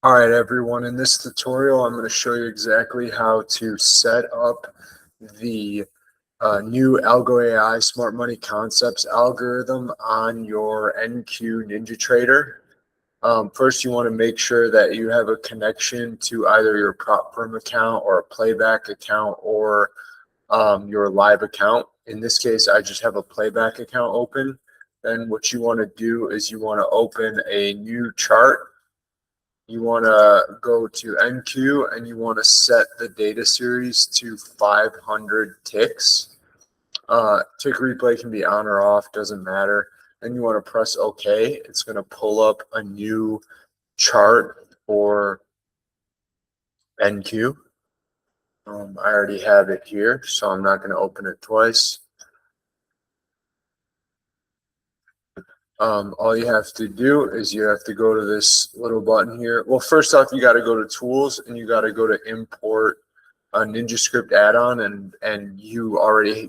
All right, everyone, in this tutorial, I'm going to show you exactly how to set up the new AlgoAI Smart Money Concepts algorithm on your NQ NinjaTrader. First, you want to make sure that you have a connection to either your prop firm account or a playback account or your live account. In this case, I just have a playback account open. Then what you want to do is you want to open a new chart. You want to go to NQ and you want to set the data series to 500 ticks. Tick replay can be on or off, doesn't matter. Then you want to press OK. It's going to pull up a new chart for NQ. I already have it here, so I'm not going to open it twice. All you have to do is you have to go to this little button here. Well, first off, you got to go to Tools and you got to go to Import a NinjaScript add-on, and you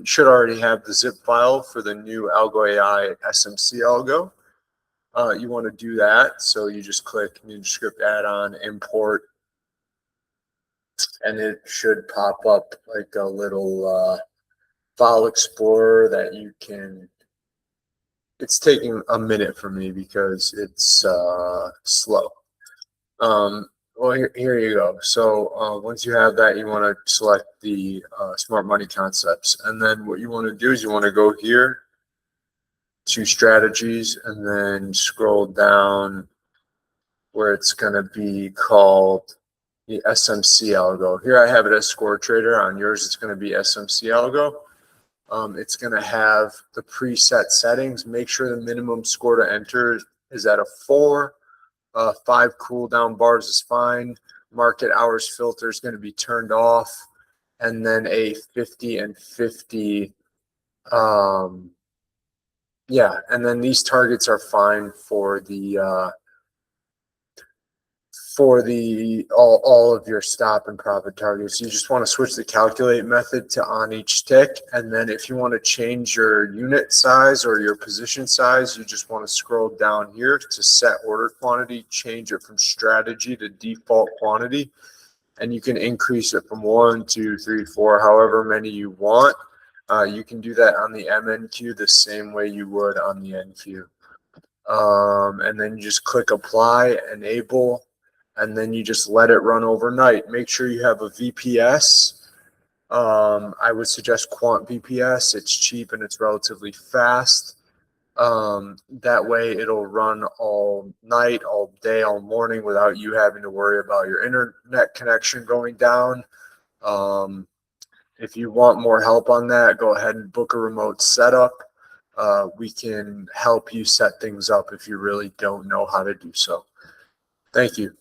should already have the zip file for the new AlgoAI SMC algo. You want to do that, so you just click NinjaScript add-on, import, and it should pop up like a little file explorer that you can. It's taking a minute for me because it's slow. Well, here you go. So once you have that, you want to select the Smart Money Concepts. And then what you want to do is you want to go here to Strategies and then scroll down where it's going to be called the SMC algo. Here I have it as Score Trader. On yours, it's going to be SMC algo. It's going to have the preset settings. Make sure the minimum score to enter is at a 4. 5 cooldown bars is fine. Market hours filter is going to be turned off. And then a 50 and 50. And then these targets are fine for the all of your stop and profit targets. You just want to switch the calculate method to on each tick, and then if you want to change your unit size or your position size, you just want to scroll down here to set order quantity, change it from strategy to default quantity, and you can increase it from 1, 2, 3, 4, however many you want. You can do that on the MNQ the same way you would on the NQ. And then you just click apply, enable, and then you just let it run overnight. Make sure you have a VPS. I would suggest Quant VPS. It's cheap and it's relatively fast. That way it'll run all night, all day, all morning without you having to worry about your internet connection going down. If you want more help on that, go ahead and book a remote setup. We can help you set things up if you really don't know how to do so. Thank you.